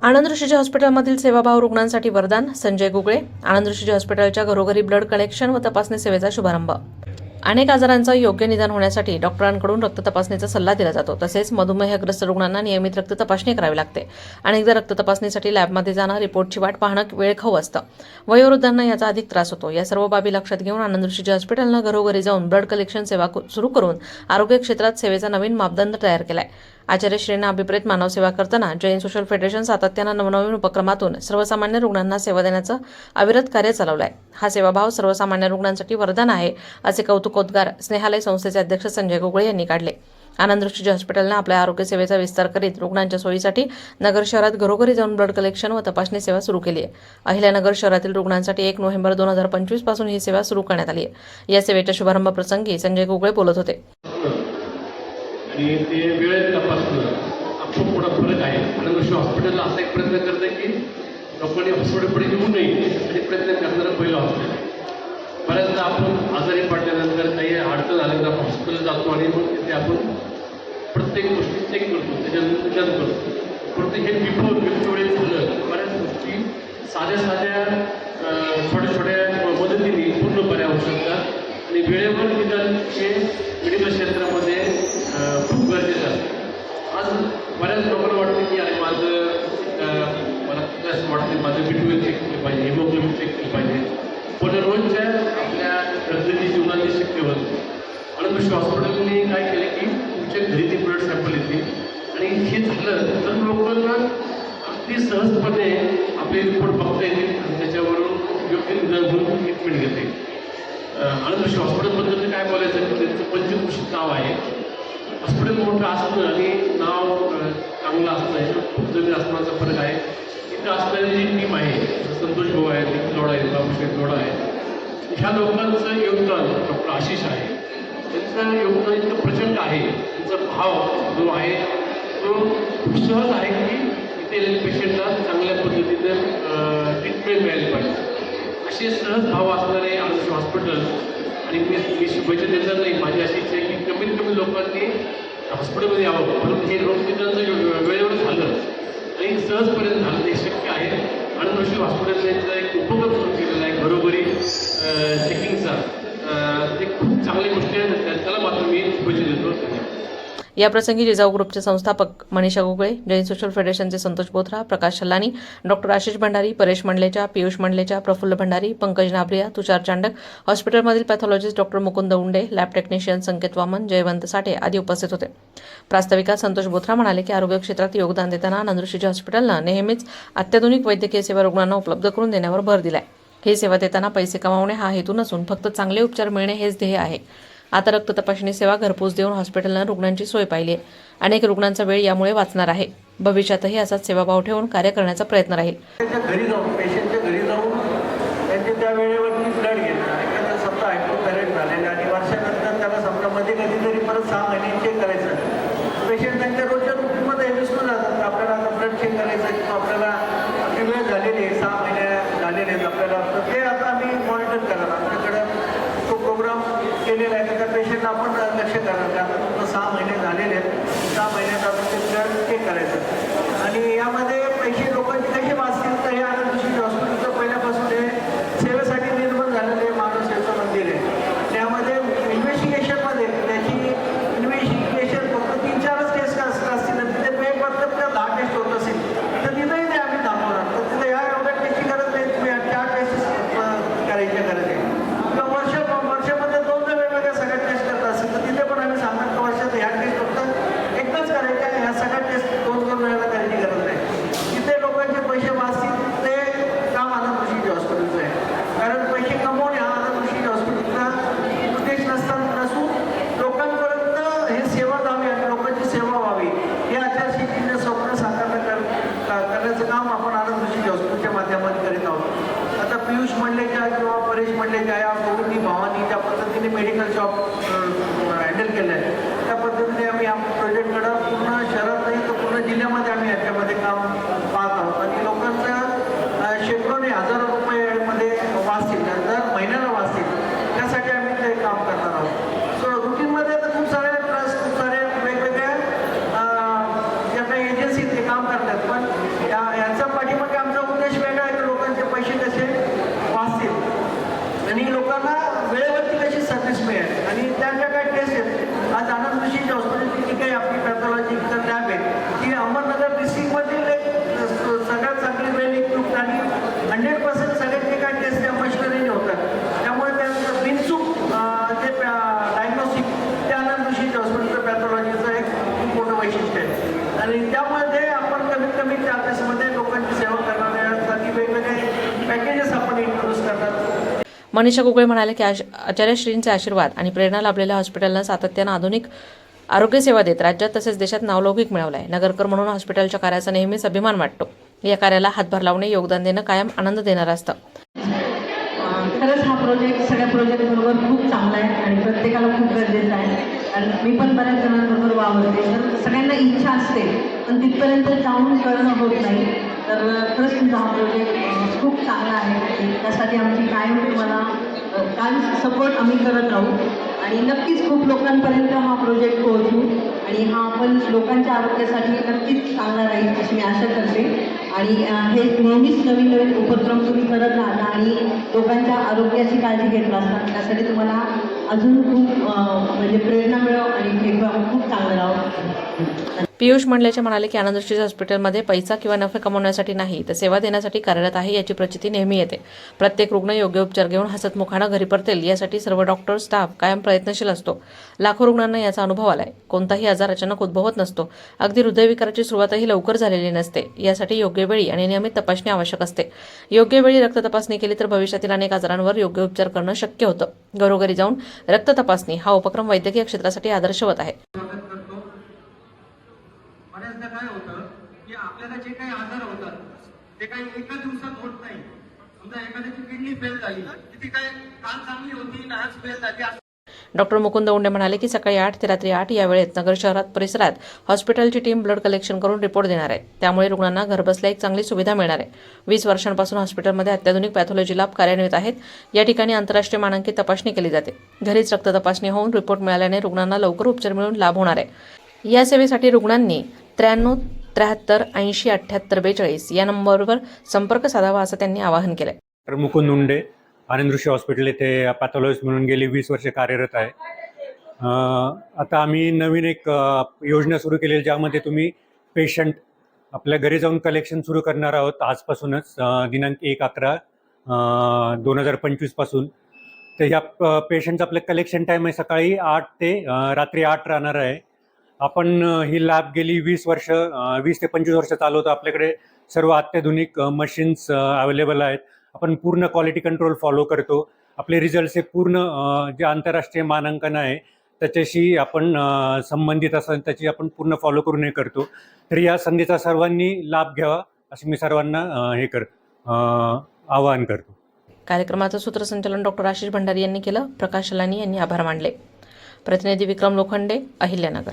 आनंद ऋषीजी हॉस्पिटलमधील सेवाभाव रुग्णांसाठी वरदान. संजय गुगळे. आनंद ऋषीजी हॉस्पिटलच्या घरोघरी ब्लड कलेक्शन व तपासणी सेवेचा शुभारंभ. अनेक आजारांचं योग्य निदान होण्यासाठी डॉक्टरांकडून रक्त तपासणीचा सल्ला दिला जातो. तसेच मधुमेहग्रस्त रुग्णांना नियमित रक्त तपासणी करावी लागते. अनेकदा रक्त तपासणीसाठी लॅबमध्ये जाणं, रिपोर्टची वाट पाहणं वेळखाऊ असतं. वयोवृद्धांना याचा अधिक त्रास होतो. या सर्व बाबी लक्षात घेऊन आनंद ऋषीजी हॉस्पिटलनं घरोघरी जाऊन ब्लड कलेक्शन सेवा सुरू करून आरोग्य क्षेत्रात सेवेचा नवीन मापदंड तयार केलाय. आचार्य श्रींना अभिप्रेत मानव सेवा करताना जैन सोशल फेडरेशन सातत्यानं नवनवीन उपक्रमातून सर्वसामान्य रुग्णांना सेवा देण्याचं अविरत कार्य चालवलं आहे. हा सेवाभाव सर्वसामान्य रुग्णांसाठी वरदान आहे, असे कौतुकोद्गार स्नेहालय संस्थेचे अध्यक्ष संजय गुगळे यांनी काढले. आनंद ऋषीजी हॉस्पिटलनं आपल्या आरोग्य सेवेचा विस्तार करीत रुग्णांच्या सोयीसाठी नगर शहरात घरोघरी जाऊन ब्लड कलेक्शन व तपासणी सेवा सुरू केली आहे. अहिल्यानगर शहरातील रुग्णांसाठी 1 नोव्हेंबर 2025 पासून ही सेवा सुरू करण्यात आली आहे. या सेवेच्या शुभारंभ प्रसंगी संजय गुगळे बोलत होते. आणि ते वेळेत तपासणं खूप मोठा फरक आहे. आनंद ऋषी हॉस्पिटलला असा एक प्रयत्न करत आहे की लोकांनी हॉस्पिटलकडे येऊ नये आणि प्रयत्न करणारं पहिलं हॉस्पिटल. बऱ्याचदा आपण आजारी पडल्यानंतर काही अडचण आल्यानंतर आपण हॉस्पिटलला जातो आणि मग तिथे आपण प्रत्येक गोष्टी चेक करतो, त्याच्यानंतर निदान करतो. परंतु हे बिफोर वेळेस झालं बऱ्याच गोष्टी साध्या छोट्या छोट्या मदतीने पूर्ण बऱ्या होऊ शकतात आणि वेळेवर निदान हे मेडिकल क्षेत्रामध्ये खूप गरजेचं असतं. आज बऱ्याच लोकांना वाटतं की अरे मला असं वाटतं माझं B12 चेक केलं पाहिजे, हिमोग्लोबिन चेक केलं पाहिजे, पण रोजच्या आपल्या गरजेची जीवनात शक्य होत नाही. आनंद ऋषी हॉस्पिटलने काय केलं की तुमच्या घरी ती ब्लड सॅम्पल येते आणि हे झालं तर लोकांना अगदी सहजपणे आपले रिपोर्ट बघता येतील आणि त्याच्यावरून योग्य निदान होऊन ट्रीटमेंट घेते. आनंद ऋषी हॉस्पिटलबद्दल काय बोलायचं की त्यांचं पंचक्रोशीत नाव आहे. हॉस्पिटल मोठं असणं आणि नाव चांगलं असणं हे खूप जमीन असण्याचा फरक आहे. इथं असणारी जी टीम आहे, संतोष भाऊ आहे, निखिल लोढा आहे, बाबूशेठ लोढा आहे, ह्या लोकांचं योगदान डॉक्टर आशिष आहे, त्यांचं योगदान इतकं प्रचंड आहे. त्यांचा भाव जो आहे तो खूप सहज आहे की इथे पेशंटला चांगल्या पद्धतीनं ट्रीटमेंट मिळाली पाहिजे. असे सहज भाव असणारे आनंद हॉस्पिटल. आणि मी शुभेच्छा देणार नाही, माझी अशी इच्छा आहे की कमीत कमी लोकांनी हॉस्पिटलमध्ये यावं. परंतु हे रोग निदान वेळेवर झालं आणि सहजपर्यंत झालं ते शक्य आहे. आनंद ऋषी हॉस्पिटलने एक उपक्रम सुरू केलेला आहे घरोघरी चेकिंगचा. ते खूप चांगली गोष्ट आहे, त्याला मात्र मी शुभेच्छा देतो. या प्रसंगी जिजाऊ ग्रुपचे संस्थापक मनीषा गुगळे, जैन सोशल फेडरेशनचे संतोष बोथरा, प्रकाश शल्लानी, डॉक्टर आशिष भंडारी, परेश मंडलेचा, पियुष मंडलेचा, प्रफुल्ल भंडारी, पंकज नाभरिया, तुषार चांडक, हॉस्पिटलमधील पॅथॉलॉजिस्ट डॉक्टर मुकुंद उंडे, लॅब टेक्निशियन संकेत वामन, जयवंत साठे आदी उपस्थित होते. प्रास्ताविका संतोष बोथरा म्हणाले की आरोग्य क्षेत्रात योगदान देताना आनंद ऋषीजी हॉस्पिटलनं नेहमीच अत्याधुनिक वैद्यकीय सेवा रुग्णांना उपलब्ध करून देण्यावर भर दिलाय. ही सेवा देताना पैसे कमावणे हा हेतू नसून फक्त चांगले उपचार मिळणे हेच ध्येय आहे. आता रक्त तपासणी सेवा घरपोच देऊन हॉस्पिटलनं रुग्णांची सोय पाहिली आहे. अनेक रुग्णांचा वेळ यामुळे वाचणार आहे. भविष्यातही असाच सेवाभाव ठेवून कार्य करण्याचा प्रयत्न राहील. घरी जाऊन पेशंटच्या घरी जाऊन त्यांचे त्या वेळेवरती ब्लड घेणं, एखाद्या समजा हायपोथायरॉइड झालेलं आणि वर्षानंतर त्याला समजा मध्ये कधीतरी परत 6 महिने चेक करायचं. पेशंट त्यांच्या रोजच्या रुटीनमध्ये विसरून जातात. आपल्याला आता ब्लड चेक करायचं किंवा आपल्याला आपली वेळ झालेली आहे, 6 महिने झालेले आहेत आपल्याला, तर ते आता आम्ही मॉनिटर करणार. आमच्याकडं तो प्रोग्राम केलेला आहे. त्या पेशंटला आपण लक्ष करणार की आता तुमचं 6 महिने झालेले आहेत, 6 महिन्यात आपण ते ब्लड चेक करायचं. आणि यामध्ये पैसे लोकांचे कसे वाचतील तर हे आनंद ऋषी हॉस्पिटलचं पहिल्यापासून हे सेवेसाठी निर्माण झालेले मानवसेवेचं मंदिर आहे. त्यामध्ये इन्व्हेस्टिगेशनमध्ये त्याची इन्व्हेस्टिगेशन फक्त 3-4च केस असतील आणि तिथे पे फक्त 10 टेस्ट होत असेल तर तिथंही ते आम्ही थांबवणार. तर तिथे ह्या एवढ्या टेस्टची गरज नाही, तुम्ही 4 टेस्ट करायची गरज आहे. किंवा वर्षामध्ये 2 वेगवेगळ्या सगळ्या टेस्ट करत असेल तर तिथे पण आम्ही सांगणार की वर्षात ह्या टेस्ट मनीषा गुगळे म्हणाले की आचार्यश्रींचे आशीर्वाद आणि प्रेरणा लाभलेल्या हॉस्पिटलनं सातत्यानं आधुनिक आरोग्य सेवा देत राज्यात तसेच देशात नावलौकिक मिळवला आहे. नगरकर म्हणून हॉस्पिटलच्या कार्याचा नेहमीच अभिमान वाटतो. या कार्याला हातभार लावणे, योगदान देणं कायम आनंद देणारं असतं. खरंच हा प्रोजेक्ट सगळ्या प्रोजेक्टबरोबर खूप चांगला आहे आणि प्रत्येकाला खूप गरजेचा आहे. कारण मी पण बऱ्याच जणांबरोबर वावरते, तर सगळ्यांना इच्छा असते पण तिथपर्यंत जाऊन कळणं होत नाही. तर खरंच तुमचा हा प्रोजेक्ट खूप चांगला आहे. त्यासाठी आमची कायम तुम्हाला कायम सपोर्ट आम्ही करत राहू आणि नक्कीच खूप लोकांपर्यंत हा प्रोजेक्ट पोहोचू आणि हा आपण लोकांच्या आरोग्यासाठी नक्कीच चांगला राहील अशी मी आशा करते. आणि हे नेहमीच नवीन नवीन उपक्रम तुम्ही करत राहता आणि लोकांच्या आरोग्याची काळजी घेत असतात. त्यासाठी तुम्हाला अजून खूप म्हणजे प्रेरणा मिळव आणि हे खूप चांगलं राहावं. पियुष मंडलेचे म्हणाले की आनंददृष्टी हॉस्पिटलमध्ये पैसा किंवा नफे कमवण्यासाठी नाही तर सेवा देण्यासाठी कार्यरत आहे याची प्रचिती नेहमी येते. प्रत्येक रुग्ण योग्य उपचार घेऊन हसतमुखानं घरी परतेल यासाठी सर्व डॉक्टर स्टाफ कायम प्रयत्नशील असतो. लाखो रुग्णांना याचा अनुभव आलाय. कोणताही आजार अचानक उद्भवत नसतो. अगदी हृदयविकाराची सुरुवातही लवकर झालेली नसते. यासाठी योग्य वेळी आणि नियमित तपासणी आवश्यक असते. योग्य वेळी रक्त तपासणी केली तर भविष्यातील अनेक आजारांवर योग्य उपचार करणं शक्य होतं. घरोघरी जाऊन रक्त तपासणी हा उपक्रम वैद्यकीय क्षेत्रासाठी आदर्शवत आहे. बऱ्याचदा काय होतं की आपल्याला जे काही आजार होतात ते काही एका दिवसात होत नाही. समजा एखाद्याची किडनी फेल झाली की ती काय काल चांगली होती ना आज फेल झाली. डॉक्टर मुकुंद उंडे म्हणाले की सकाळी 8 ते रात्री 8 या वेळेत नगर शहरात परिसरात हॉस्पिटलची टीम ब्लड कलेक्शन करून रिपोर्ट देणार आहे. त्यामुळे रुग्णांना घरबसल्या एक चांगली सुविधा मिळणार आहे. 20 वर्षांपासून हॉस्पिटलमध्ये अत्याधुनिक पॅथॉलॉजी लॅब कार्यान्वित आहेत. या ठिकाणी आंतरराष्ट्रीय मानांकित तपासणी केली जाते. घरीच रक्त तपासणी होऊन रिपोर्ट मिळाल्याने रुग्णांना लवकर उपचार मिळून लाभ होणार आहे. या सेवेसाठी रुग्णांनी 93 73 80 78 42 या नंबरवर संपर्क साधावा असं त्यांनी आवाहन केलंय. तर मुकुंद उंडे आनंददृष्टी हॉस्पिटल येथे पॅथॉलॉजिस्ट म्हणून गेली 20 वर्षे कार्यरत आहे. आता आम्ही नवीन एक योजना सुरू केली ज्यामध्ये तुम्ही पेशंट आपल्या घरी जाऊन कलेक्शन सुरू करणार आहोत आजपासूनच दिनांक 1/11/2025 पासून. तर ह्या पेशंटचं आपलं कलेक्शन टाईम आहे सकाळी 8 ते रात्री 8 राहणार आहे. आपण ही लॅब गेली 20 ते 25 वर्ष चालवतो. आपल्याकडे सर्व अत्याधुनिक मशीन्स अवेलेबल आहेत. आपण पूर्ण क्वालिटी कंट्रोल फॉलो करतो. आपले रिझल्ट्स हे पूर्ण जे आंतरराष्ट्रीय मानांकन आहे त्याच्याशी आपण संबंधित असं त्याची आपण पूर्ण फॉलो करून हे करतो. तर या संधीचा सर्वांनी लाभ घ्यावा असं मी सर्वांना आवाहन करतो. कार्यक्रमाचं सूत्रसंचालन डॉक्टर आशिष भंडारी यांनी केलं. प्रकाश लानी यांनी आभार मानले. प्रतिनिधी विक्रम लोखंडे, अहिल्यानगर.